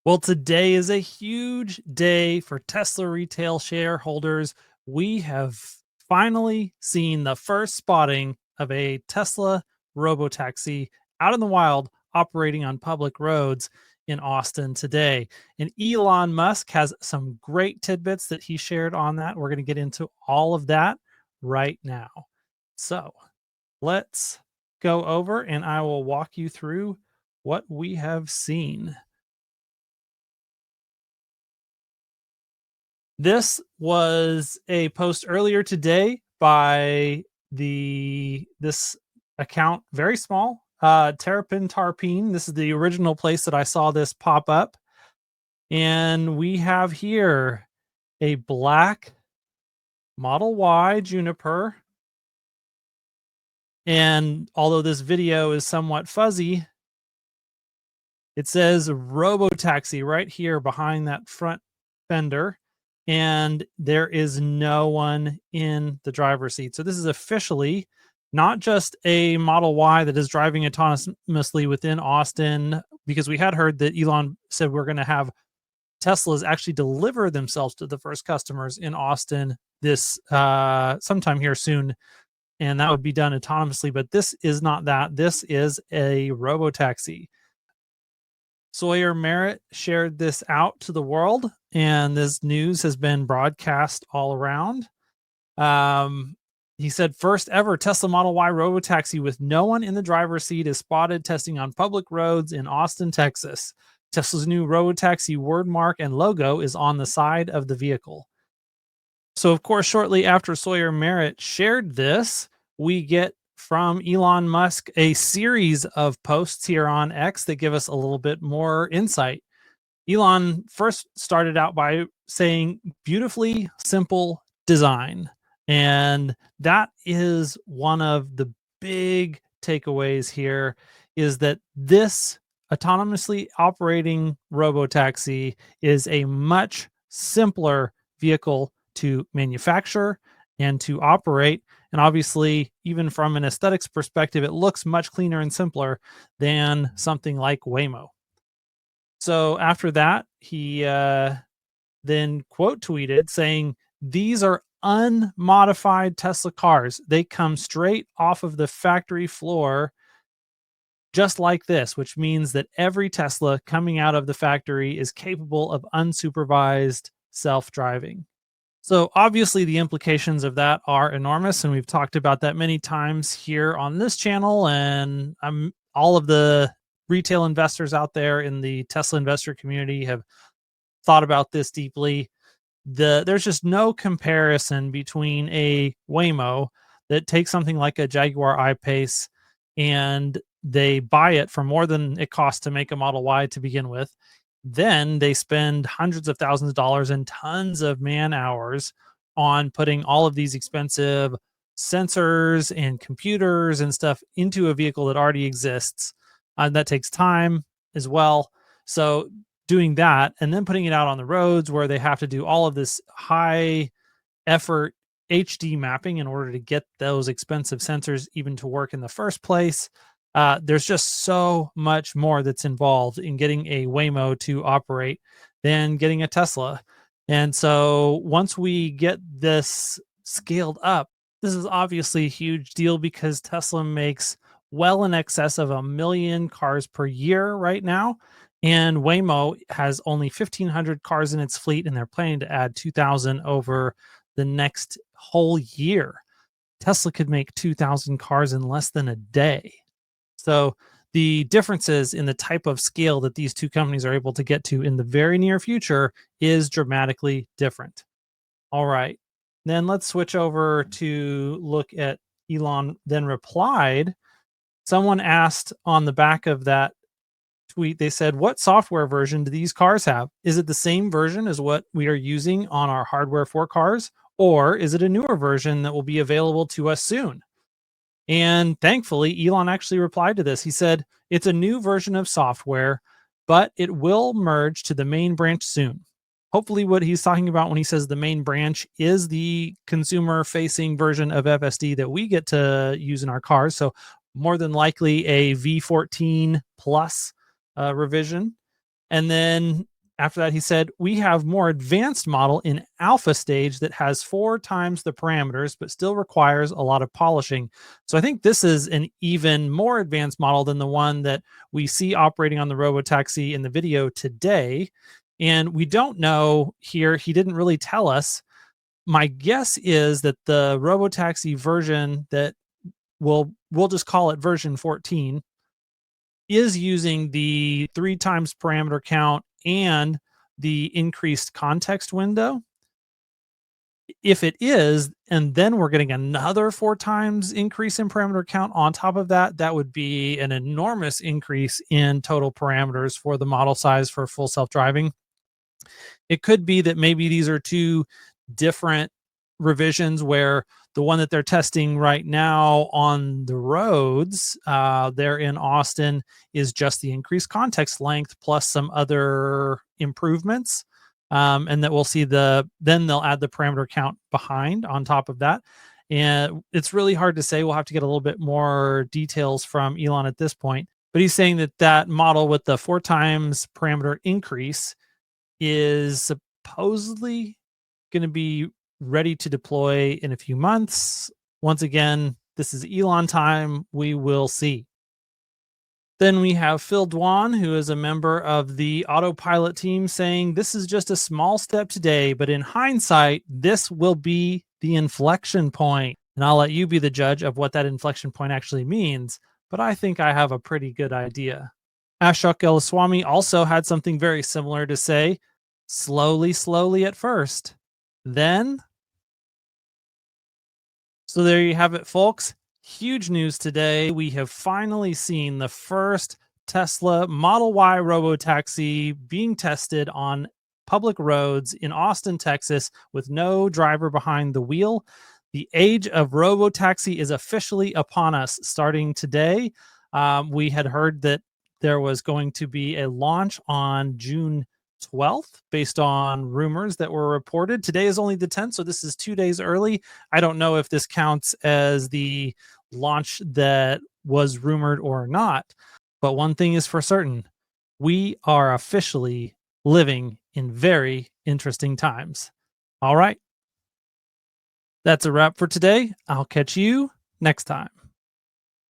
Well, today is a huge day for Tesla retail shareholders. We have finally seen the first spotting of a Tesla Robotaxi out in the wild operating on public roads in Austin today. And Elon Musk has some great tidbits that he shared on that. We're going to get into all of that right now. So let's go over and I will walk you through what we have seen. This was a post earlier today by this account, very small, Terrapin Tarpine. This is the original place that I saw this pop up. And we have here a black Model Y Juniper. And although this video is somewhat fuzzy, it says Robotaxi right here behind that front fender. And there is no one in the driver's seat. So this is officially not just a Model Y that is driving autonomously within Austin, because we had heard that Elon said we're going to have Teslas actually deliver themselves to the first customers in Austin this sometime here soon, and that would be done autonomously. But this is not that. This is a Robotaxi. Sawyer Merritt shared this out to the world, and this news has been broadcast all around. He said, first ever Tesla Model Y Robotaxi with no one in the driver's seat is spotted testing on public roads in Austin, Texas. Tesla's new Robotaxi word mark and logo is on the side of the vehicle. So, of course, shortly after Sawyer Merritt shared this, we get from Elon Musk a series of posts here on X that give us a little bit more insight. Elon first started out by saying beautifully simple design. And that is one of the big takeaways here, is that this autonomously operating Robotaxi is a much simpler vehicle to manufacture and to operate. And obviously, even from an aesthetics perspective, it looks much cleaner and simpler than something like Waymo. So after that, he then quote tweeted saying, "These are unmodified Tesla cars. They come straight off of the factory floor, just like this," which means that every Tesla coming out of the factory is capable of unsupervised self-driving. So obviously the implications of that are enormous, and we've talked about that many times here on this channel, and all of the retail investors out there in the Tesla investor community have thought about this deeply. There's just no comparison between a Waymo that takes something like a Jaguar I-Pace and they buy it for more than it costs to make a Model Y to begin with. Then they spend hundreds of thousands of dollars and tons of man hours on putting all of these expensive sensors and computers and stuff into a vehicle that already exists. That takes time as well. So doing that and then putting it out on the roads where they have to do all of this high effort HD mapping in order to get those expensive sensors even to work in the first place. There's just so much more that's involved in getting a Waymo to operate than getting a Tesla. And so once we get this scaled up, this is obviously a huge deal because Tesla makes well in excess of 1 million cars per year right now. And Waymo has only 1,500 cars in its fleet, and they're planning to add 2,000 over the next whole year. Tesla could make 2,000 cars in less than a day. So the differences in the type of scale that these two companies are able to get to in the very near future is dramatically different. All right, then let's switch over to look at Elon then replied. Someone asked on the back of that tweet, they said, "What software version do these cars have? Is it the same version as what we are using on our hardware for cars? Or is it a newer version that will be available to us soon?" And thankfully, Elon actually replied to this. He said, "It's a new version of software, but it will merge to the main branch soon." Hopefully what he's talking about when he says the main branch is the consumer facing version of FSD that we get to use in our cars. So more than likely a V14 plus revision. And then after that, he said, we have more advanced model in alpha stage that has 4 times the parameters, but still requires a lot of polishing. So I think this is an even more advanced model than the one that we see operating on the Robotaxi in the video today. And we don't know here, he didn't really tell us. My guess is that the Robotaxi version that we'll just call it version 14 is using the 3 times parameter count and the increased context window. If it is, and then we're getting another 4 times increase in parameter count on top of that, that would be an enormous increase in total parameters for the model size for full self-driving. It could be that maybe these are 2 different revisions where the one that they're testing right now on the roads there in Austin is just the increased context length plus some other improvements. And that we'll see then they'll add the parameter count behind on top of that. And it's really hard to say. We'll have to get a little bit more details from Elon at this point. But he's saying that that model with the 4 times parameter increase is supposedly going to be ready to deploy in a few months. Once again, this is Elon time. We will see. Then we have Phil Dwan, who is a member of the autopilot team, saying this is just a small step today, but in hindsight, this will be the inflection point. And I'll let you be the judge of what that inflection point actually means, but I think I have a pretty good idea. Ashok Elaswamy also had something very similar to say. Slowly at first. Then, so there you have it, folks. Huge news today. We have finally seen the first Tesla Model Y Robotaxi being tested on public roads in Austin, Texas, with no driver behind the wheel. The age of Robotaxi is officially upon us starting today. We had heard that there was going to be a launch on June 12th based on rumors that were reported. Today is only the 10th, so this is 2 days early. I don't know if this counts as the launch that was rumored or not, but one thing is for certain. We are officially living in very interesting times. All right. That's a wrap for today. I'll catch you next time.